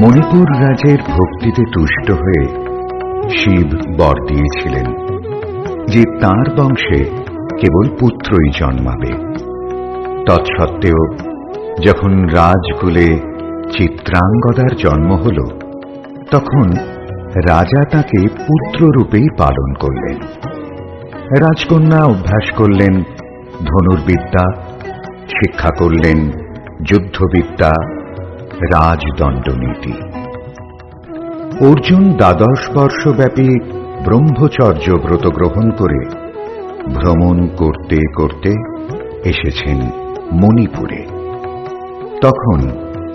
মণিপুর রাজের ভক্তিতে তুষ্ট হয়ে শিব বর দিয়েছিলেন যে তাঁর বংশে কেবল পুত্রই জন্মাবে। তৎসত্ত্বেও যখন রাজকুলে চিত্রাঙ্গদার জন্ম হল, তখন রাজা তাকে পুত্ররূপেই পালন করলেন। রাজকন্যা অভ্যাস করলেন ধনুর্বিদ্যা, শিক্ষা করলেন যুদ্ধবিদ্যা, রাজদণ্ডনীতি। অর্জুন 12 বর্ষব্যাপী ব্রহ্মচর্য ব্রত গ্রহণ করে ভ্রমণ করতে করতে এসেছেন মণিপুরে। তখন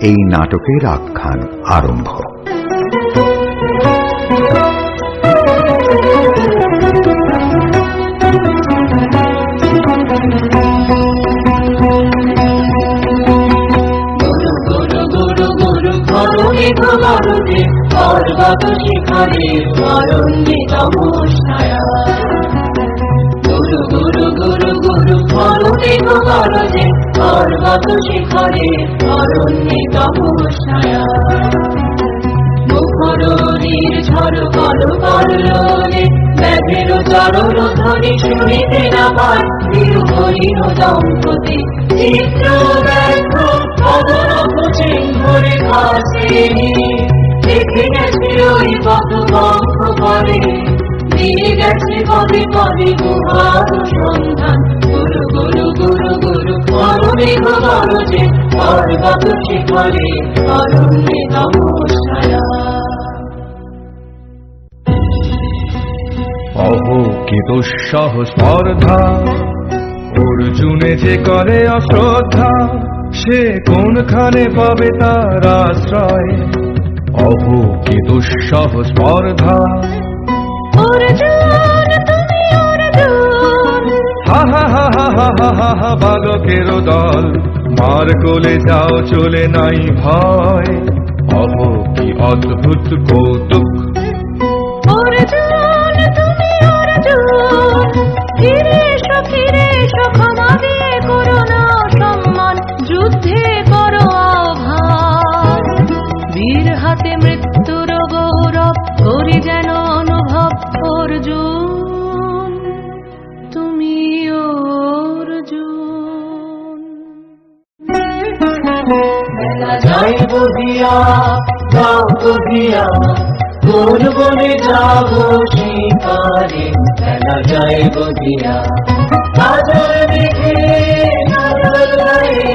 এই নাটকের আখ্যান আরম্ভ। পর্বত শিখরে অরণ্যে তমসায়া, গুরু গুরু গুরু গুরু করুণে গরজে পর্বত শিখরে অরণ্যে তমসায়া। মুখরণীর ঝড় কল করলে ব্যাঘের চরণ ধ্বনি শুনিতে না পায় তিরুহরিণ দম্পতি চিত্র দেখো কদরব চিহ্নরে কাছে দেখে গেছে ওই কত বঙ্গ করে দিয়ে গেছে পদে পদে গুহার সন্ধান। গুরু গুরু গুরু গুরু করুণে গরজে পর্বত শিখরে অরণ্যে তমসায়া। অহো কি দুঃসহ স্পর্ধা, অর্জুনে যে করে অশ্রদ্ধা, সে কোনখানে পাবে তার আশ্রয়। অহো কি দুঃসহ স্পর্ধা, হা হা হা হা হা হা হা হা বালকের দল, মার কোলে যাও চলে নাই ভয়। অহো কি অদ্ভুত কৌতুক, ফিরে এসো ফিরে এসো, ক্ষমা দিয়ে করো না সম্মান, যুদ্ধে করো আহ্বান। বীর হাতে মৃত্যুর গৌরব করি যেন অনুভব অর্জুন, তুমি অর্জুন। মেলা যাই বুঝিয়া যাও বুঝিয়া, কোন বনে যাব শিকারে, মেলা যাই বুঝিয়া বাজার দেখে নাগাল গায়ে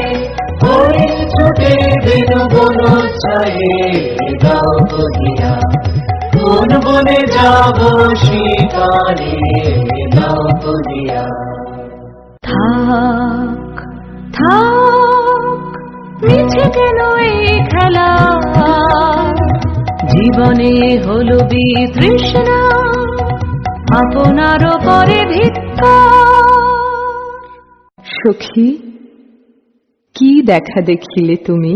হরিণ ছুটে বেনু বন ছায়ে। যাও বুঝিয়া কোন বনে যাব শিকারে, যাও বুঝিয়া। থাক থাক মিছে কেন এই খেলা, জীবনে হলো বিতৃষ্ণা, আপনারও পরে ভিক্ষা। সখী, কি দেখা দেখিলে তুমি?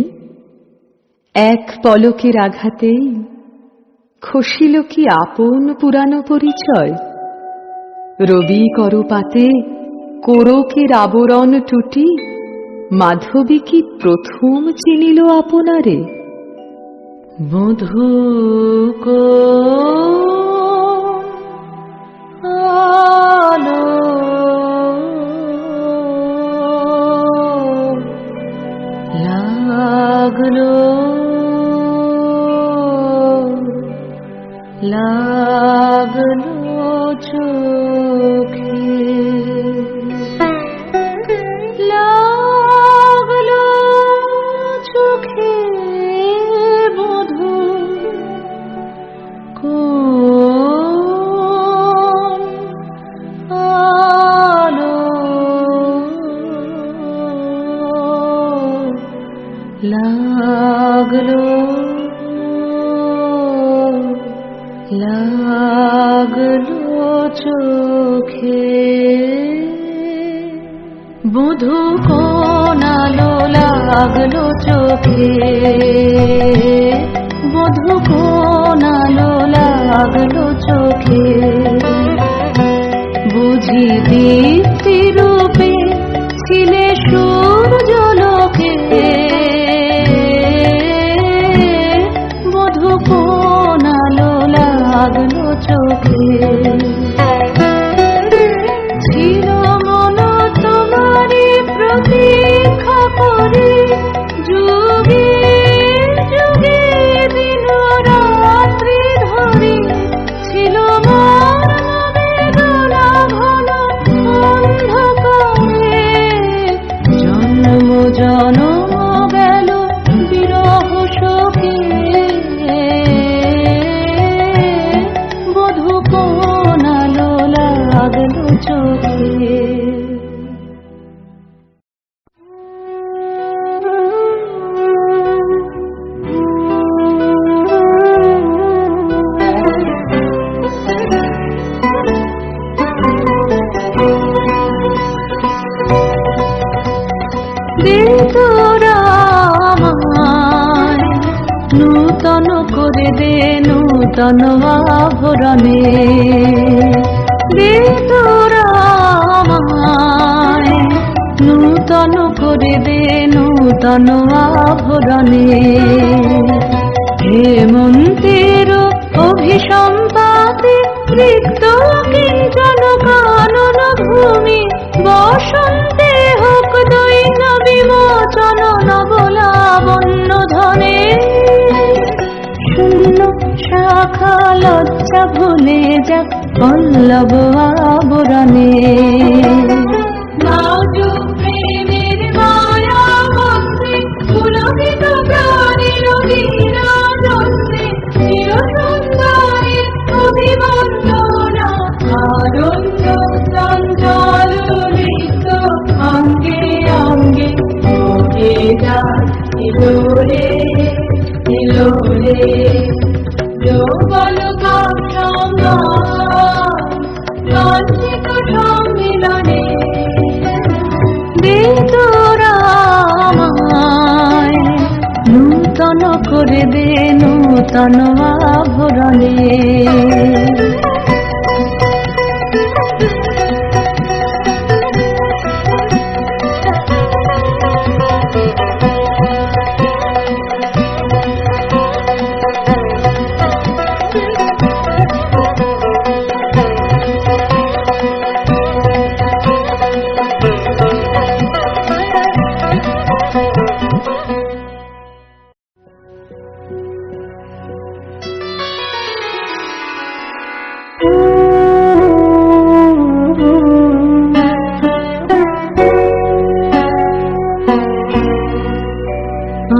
এক পলকের আঘাতেই খসিল কি আপন পুরানো পরিচয়? রবি করপাতে কোরকের আবরণ টুটি, মাধবী কি প্রথম চিনিল আপনারে? মধুক আলো লাগলো লাগলো চোখে, লাগলো চোখে মধু কোন আলো লাগলো লাগলো চোখে, বধূ কোন আলো লাগলো চোখে, বধূ কোন আলো লাগলো চোখে। চোখে ছিল মন তোমারি প্রতীক্ষা করে যুগে যুগে দিন রাত্রি ধরে ছিল মন বেদনা ঘন অন্ধকারে জন্ম জনম গেল বিরহ শোকে বধূ কোন আলো লাগলো চোখে নূতন করে দে নূতন আভরণে দে তোরা আমায় নূতন করে দে নূতন আভরণে হেমন্তের অভিসম্পাতে রিক্ত কি জনকানন ভূমি বসন্তে হোক দৈন বিমোচন নবলাবণ্য ধনে শূন্য শাখা লজ্জা ভুলে যাক পল্লব আবরণে নাজুক প্রেমের মায়া বন্ধে পুলকিত প্রাণের বিরাজনে চির সুন্দরের অভিবন্দনা আনন্দ চঞ্চল নৃত্য অঙ্গে অঙ্গে ওঠে যাক এলোরে এলোরে যৌবন কাঞ্চিত সম্মিলনে দে তোরা আমায় নূতন করে দে নূতন আভরণে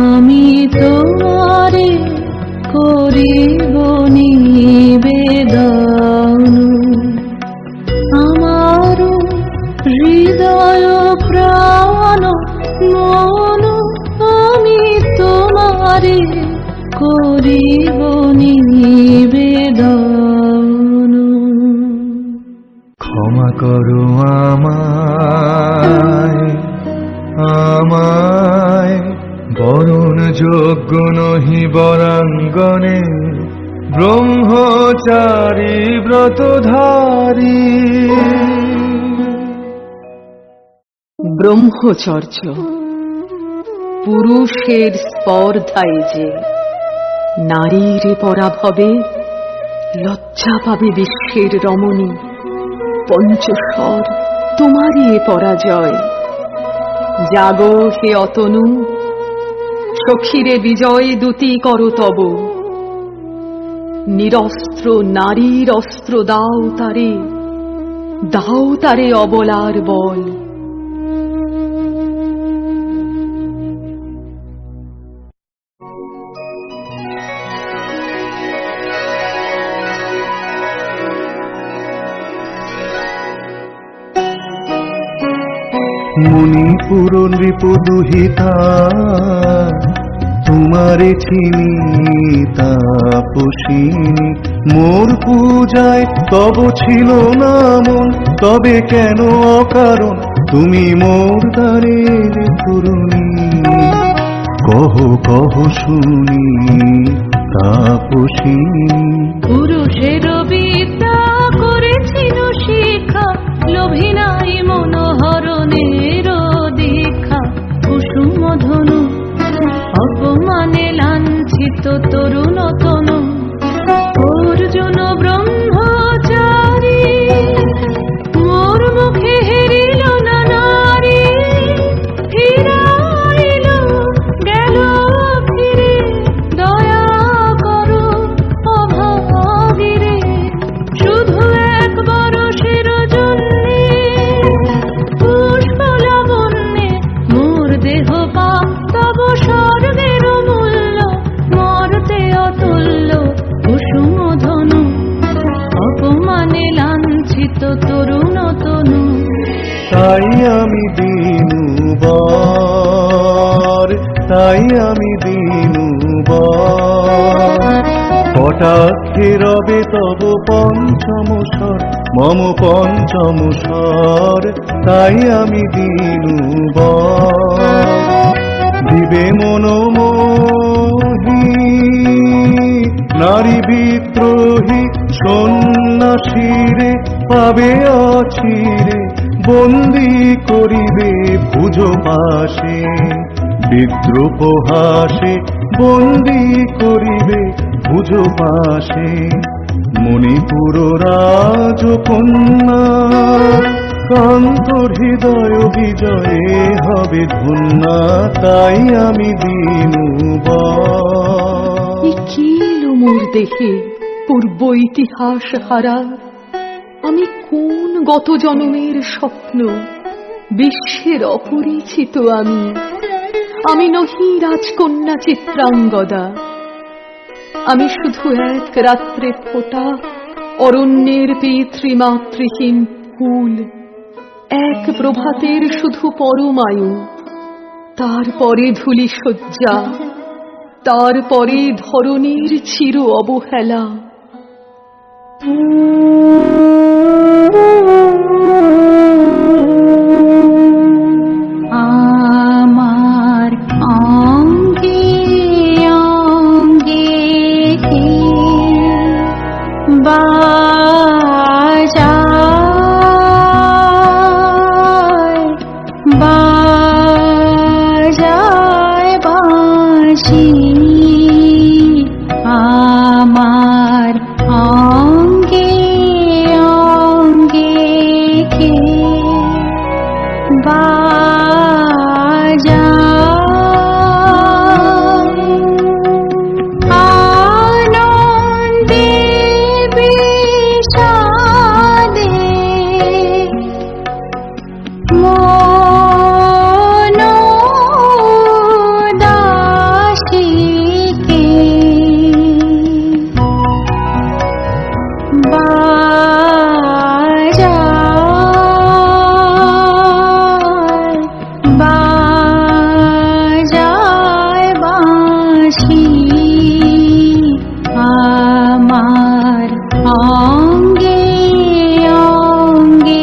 আমি তোমারে করিব নিবেদন আমার হৃদয় প্রাণ মন আমি তোমারে করিব নিবেদন ক্ষমা করো আমায় আমায় বরণ যোগ্য নহি বরাঙ্গনে ব্রহ্মচারী ব্রতধারী ব্রহ্মচর্য পুরুষের স্পর্ধায় যে নারীর পরাভবে লজ্জা পাবে বিশ্বের রমণী পঞ্চস্বর তোমারই এ পরাজয় জাগো হে অতনু সখীরে বিজয় দূতি কর তব নিরস্ত্র নারীর অস্ত্র দাও তারে অবলার বল মণিপুর নৃপদুহিতা তোমারে চিনি তাপসিনী মোর পূজায় তব ছিল না মন তবে কেন অকারণ তুমি মোর দ্বারের পূরণী কহ কহ শুনি তাপসিনী পুরুষের বিদ্যা করেছিল শিক্ষা লোভী নাই মনোহরণের দীক্ষা কুসুম ধনু অপমানে লাঞ্ছিত তরুণ তনু অর্জুন ব্রহ্ম মৃত তরুণ তনু। তাই আমি দিনুবর, তাই আমি দিনুবর। কটাক্ষে রবে তব পঞ্চম স্বর, মম পঞ্চম স্বর, তাই আমি দিনুবর। দিবে মনোমোহী নারী বিদ্রোহী সন্ন্যাসীরে পাবে অচিরে, বন্দী করিবে ভুজ পাশে, বিদ্রোহ হাসে বন্দী করিবে ভুজ পাশে। মণিপুর রাজকন্যা কান্তর হৃদয় বিজয়ে হবে ধন্যা, তাই আমি দিনুবর। এ কি এলো মোর দেহে পূর্ব ইতিহাস হারা, আমি কোন গত জন্মের স্বপ্ন, বিশ্বের অপরিচিত আমি। আমি নহি রাজকন্যা চিত্রাঙ্গদা, আমি শুধু এক রাত্রে ফোটা অরণ্যের পিতৃমাতৃহীন ফুল, এক প্রভাতের শুধু পরমায়ু। তারপরে ধূলি শয্যা, তারপরে ধরণীর চির অবহেলা। আমার অঙ্গে অঙ্গে বাজায় বাজায় বাঁশি, আমার অঙ্গে অঙ্গে আনন্দে বিষাদে মন দাসীকে বাজায় বাঁশি, আমার অঙ্গে অঙ্গে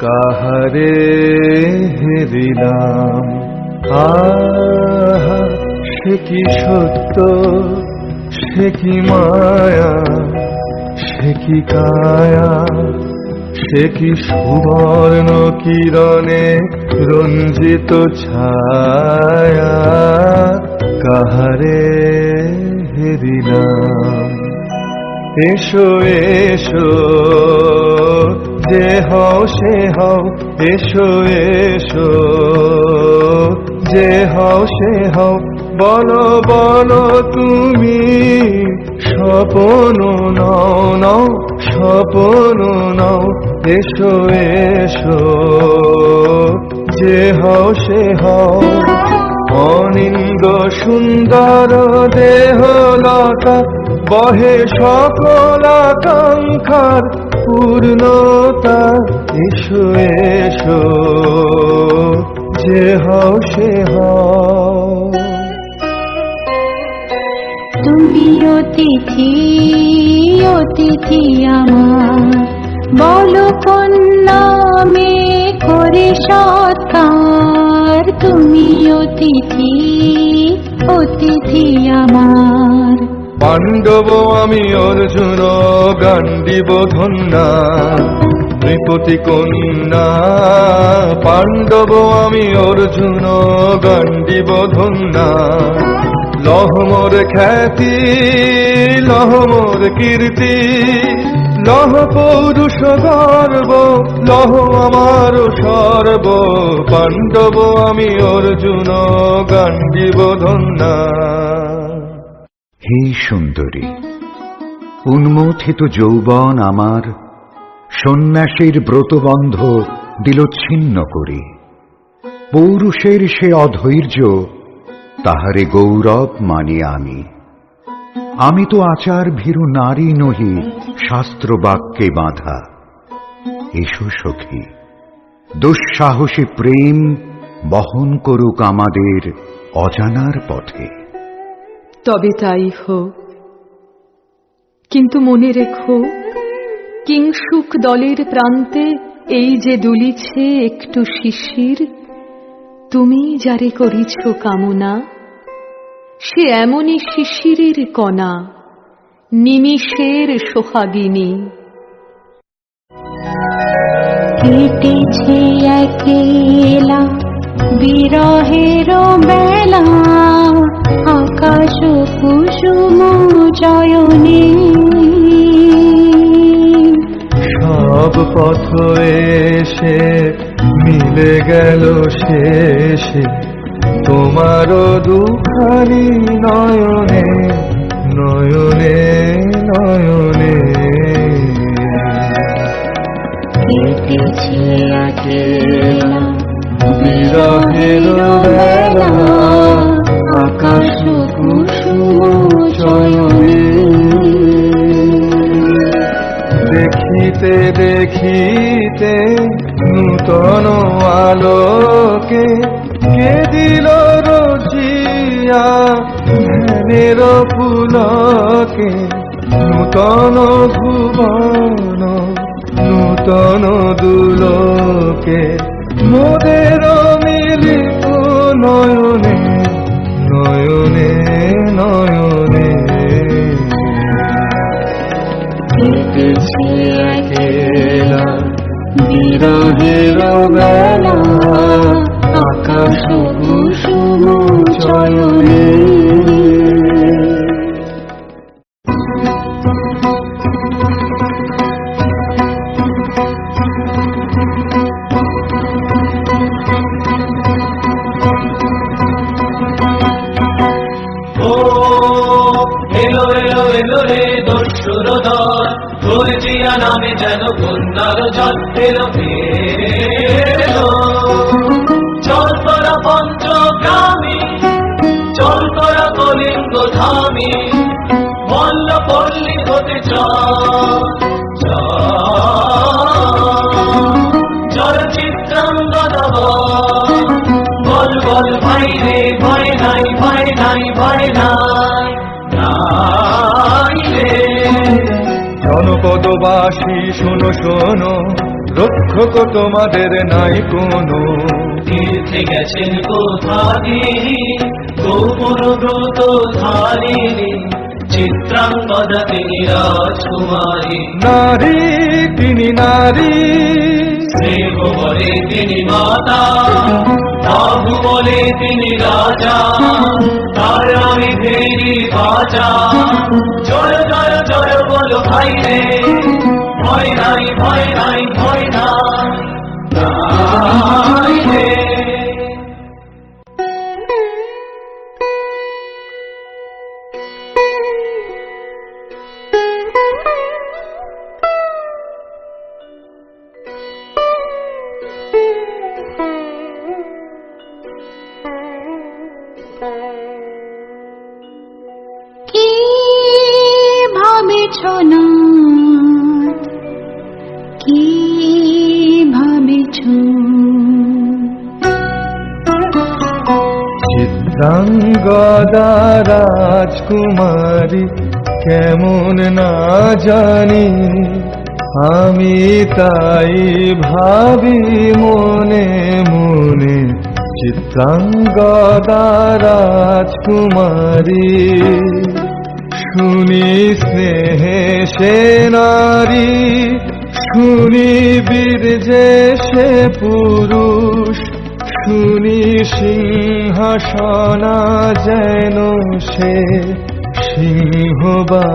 কাহারে হেরিলাম, আহা সে কি সত্য, সে কি মায়া, সে কি কায়া, সে কি সুবর্ণ কিরণে রঞ্জিত ছায়া। কাহারে হেরিলাম, এসো এসো যে হও সে হও, এসো এসো যে হও সে হও, বলো বলো তুমি স্বপন নাও নাও, স্বপন নাও, এসো এসো যে হও সে হও। অনিন্দ সুন্দর দেহলতা বহে সকল আকাঙ্ক্ষার পূর্ণতা, এসো এসো যে হও সে হও। তুমি অতিথি অতিথি আমার, বলো কোন নামে করে সৎকার। তুমি অতিথি অতিথি আমার, পাণ্ডব আমি অর্জুন গান্ডীব ধন্যা, নৃপতি কন্যা। পাণ্ডব আমি অর্জুন গান্ডীব ধন্যা, লহ মোর খ্যাতি লহ মোর কীর্তি, লহ পৌরুষ গর্ব, লহ আমার সর্ব। পাণ্ডব আমি অর্জুন গান্ডীব ধন্যা। হে সুন্দরী, উন্মথিত যৌবন আমার সন্ন্যাসীর ব্রতবন্ধ দিল ছিন্ন করি। পৌরুষের সে অধৈর্য, তাহারে গৌরব মানি আমি। আমি তো আচার ভীরু নারী নহি, শাস্ত্র বাক্যে বাঁধা। এসো সখী, দুঃসাহসী প্রেম বহন করুক আমাদের অজানার পথে। তবে তাই হোক, কিন্তু মনে রেখো, কিংসুক দলের প্রান্তে এই যে দুলিছে একটু শিশির, তুমি যারে করিছ কামনা, সে এমনই শিশিরের কণা, নিমিষের সোহাগিনী। কেটেছে একেলা বিরহের বেলা, আকাশ কুসুম চয়নে। সব পথ এসে মিলে গেল শেষে তোমারও দুখানি নয়নে নয়নে নয়নে। কেটেছে একেলা বিরহের বেলা, আকাশ কুসুম চয়নে। দেখিতে দেখিতে নূতন আলোকে কে দিল রচিয়া ধ্যানের পুলকে। নূতন ভুবন নূতন দুলোকে, মোদের মিলিত নয়নে নয়নে নয়নে। কেটেছে একেলা বিরহের বেলা, আকাশ কুসুম চয়নে। নামে যেন কন্যার জল এলো এলো। চল তোরা পঞ্চগ্রামী, চল তোরা কলিঙ্গ ধামী, মল্ল পল্লী হতে চল চিত্রাঙ্গদা। বল বল ভাই রে, ভয় নাই ভয় নাই ভয় নাই রে। জনপদবাসী শোনো শোনো, রক্ষক তোমাদের নাই কোনো। তীর্থে গেছেন কোথাদিনী, গোপুর ব্রত ধারিণী, চিত্রাঙ্গদা তিনি রাজকুমারী। নারী তিনি নারী, স্নেহ বলে তিনি মাতা, বাহু বলে তিনি রাজা, তার আমি ফেরি বাজা। জয় জয় জয় বলো ভাই রে, ভয় নাই ভয় নাই ভয় নাই রে। কি ভাবেছ না, কি ভাবেছ? চিত্রাঙ্গদা রাজকুমারী কেমন না জানি, আমি তাই ভাবি মনে মনে। চিত্রাঙ্গদা রাজকুমারী, শুনি স্নেহে সে নারী, শুনি বীর্যে সে পুরুষ, শুনি সিংহাসনা যেন সে সিংহবাহিনী।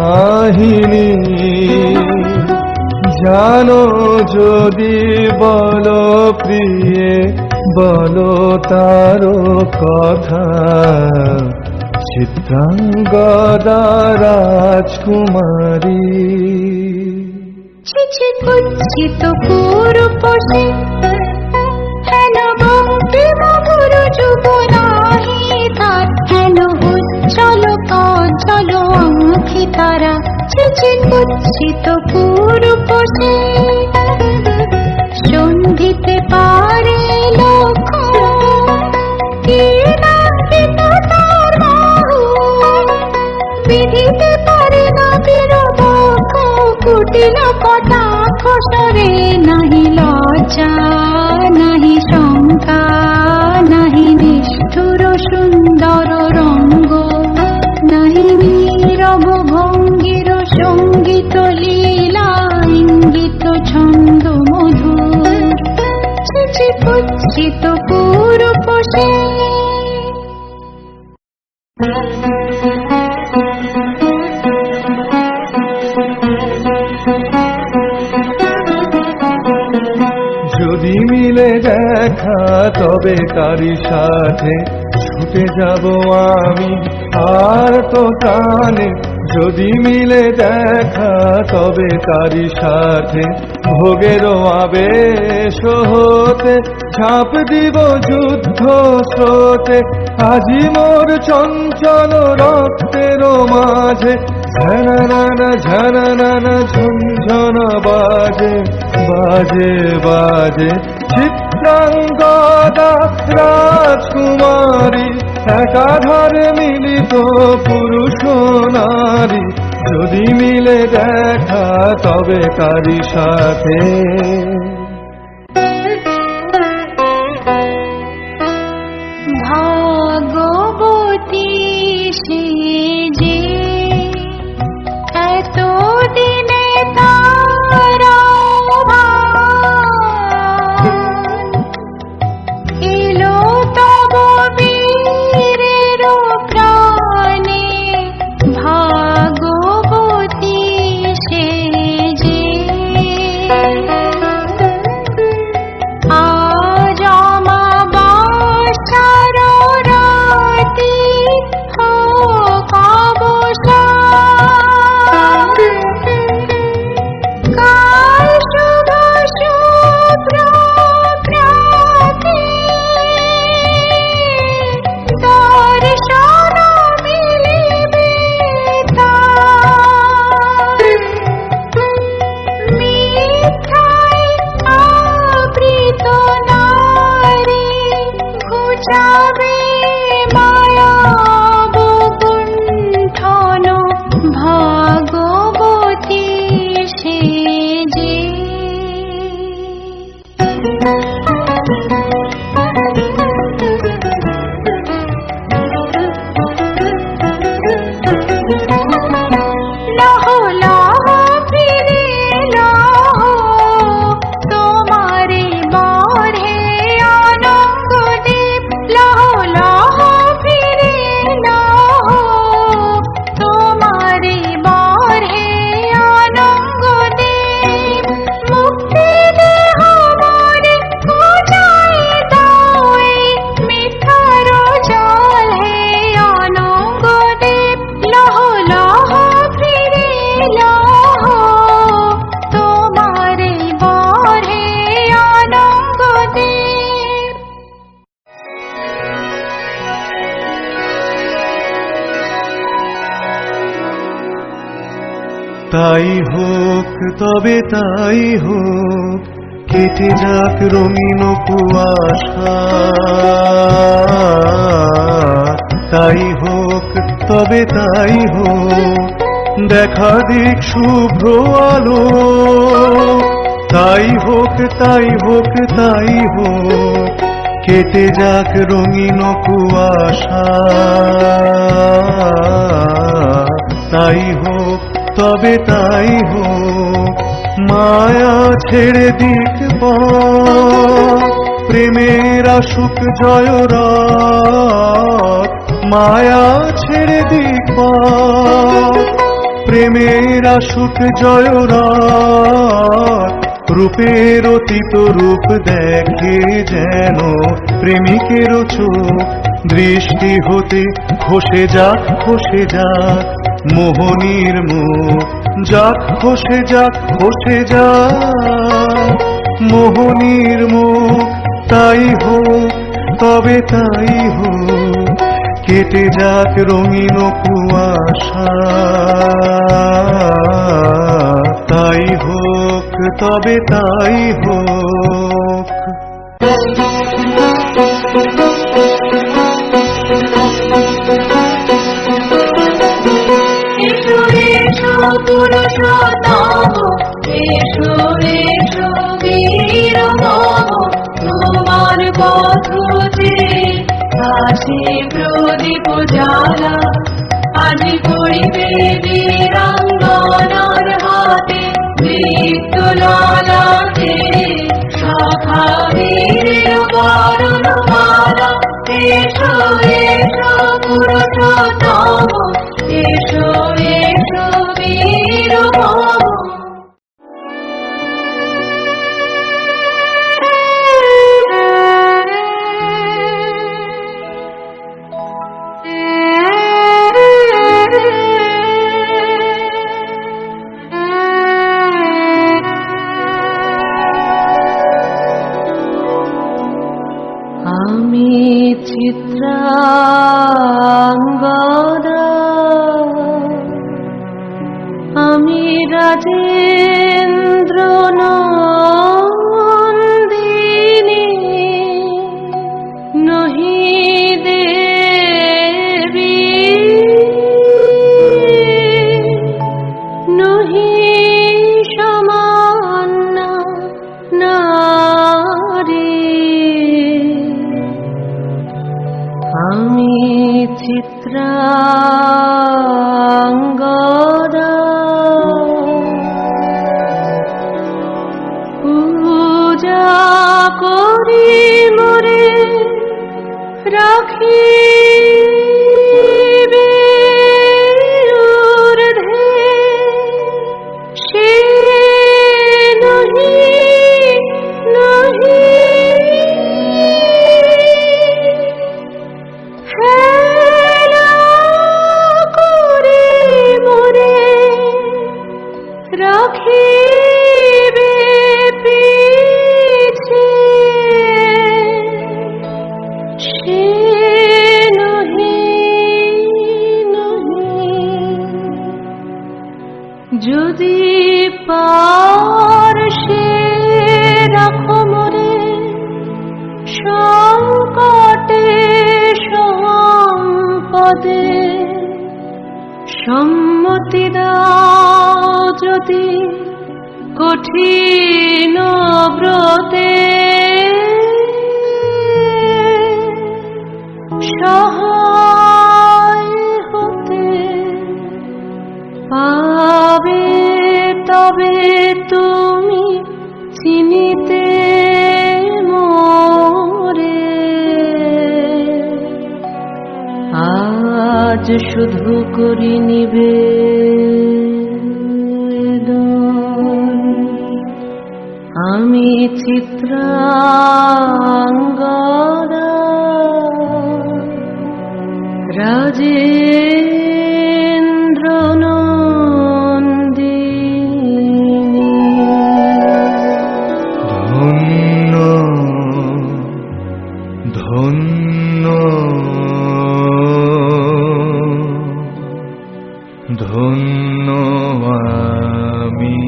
জানো যদি বলো প্রিয়ে, বলো তার কথা, চিত্রাঙ্গদা রাজকুমারী। ছিছি কুচ্ছিত পুরুপসে হেন বঙ্কিম গুরু যুগ নাহি তার, হেন উজ্জ্বল কজ্জ্বল আঁখি তারা। ছিছি কুচ্ছিত পুরুপসে সন্ধিতে পারে লক্ষণ, কি নাহিত তার বাহু বিধিতে পারে না বীরবক্ষ। কুটিল কটাক্ষ সরে নাহি লজ্জা নাহি শঙ্কা, নাহি নিষ্ঠুর সুন্দর রঙ্গ, নাহি নীরব ভঙ্গির সঙ্গীত লীলা ইঙ্গিত ছন্দ মধুর। ছিছি কুচ্ছিত পুরুপসে যদি মিলে দেখা তবে তারই সাথে ছুটে যাব আমি আর তো টানে। যদি মিলে দেখা তবে তারই সাথে ভোগেরও আবেশ হতে ঝাঁপ দিব যুদ্ধ স্রোতে। আজি মোর চঞ্চল রক্তের মাঝে ঝননা ঝননা ঝুনঝন বাজে বাজে বাজে। চিত্রাঙ্গদা রাজকুমারী একাধারে মিলিত পুরুষ নারী। যদি মিলে দেখা তবে তারই সাথে। ভাগবতী সে যে এত দিনে তারা এলো তব বীরের প্রাণে। ভাগবতী সে যে আজ অমাবস্যার রাতি হোক অবসান, কাল শুভ শুভ্র প্রাতে দর্শন মিলিবে তার। মিথ্যায় আবৃত নারী ঘুচাবে মায়া বগুণ্ঠন। ভাগবতী সে যে লহ লহ ফিরে লহ তোমারে বরে অনঙ্গদেব। লহ লহ ফিরে লহ তোমারে বরে অনঙ্গদেব। মুক্তি দেহ মরে বুঝাই দাও এই মিথ্যার জল হে অনঙ্গদেব। লহ লহ ফিরে লহ তোমারে বরে অনঙ্গদেব। তাই হোক তবে তাই হোক, কেটে যাক রঙিন কুয়াশা। তাই হোক তবে তাই হোক, দেখা দিক শুভ্র আলো। তাই হোক তাই হোক তাই হোক, কেটে যাক রঙিন কুয়াশা। তাই হোক তবে তাই হোক, মায়া ছেড়ে দিক পথ, প্রেমের আসুক জয় রথ। মায়া ছেড়ে দিক পথ, প্রেমের আসুক জয় রথ। রূপের অতীত রূপ দেখে যেন প্রেমিকের চোখ, দৃষ্টি হতে খসে যাক মোহনীর মুখ, যাক খসে যাক মোহনীর মুখ। তাই হোক, তবে তাই হোক, কেটে যাক রঙিন কুয়াশা। তাই হোক, তবে তাই হোক। এসো এসো পুরুষোত্তম, এসো এসো বীর মম, তোমার পথে আসে প্রদীপ জ্বালা। আজি করিবে বীরাঙ্গনার হাতে দীপ্ত ললাটে শাখা বীরের বরণমালা। এসো এসো পুরুষোত্তম, এসো এসো বীর মম। আমি চিত্রাঙ্গদা, আমি রাজেন্দ্র নন্দিনী, নহি দেবী নহি সামান্য নারী। আমি চিত্রাঙ্গদা, পূজা করি মোরে রাখিবে ঊর্ধ্বে, সে নহি নহি হেলা করে মোরে রাখিবে পিছে, সে নহি নহি। যদি পারশে রাখো মোরে সংকটে সম্পদে, সম্মতি দাও যদি কঠিন ব্রতে, সহায় হতে পাবে তবে তুমি চিনিতে মোরে। আজ শুধু করি নিবেদন, আমি চিত্রাঙ্গদা, রাজেন্দ্র নন্দিনী। ধন্য ধন্য ধন্য আমি।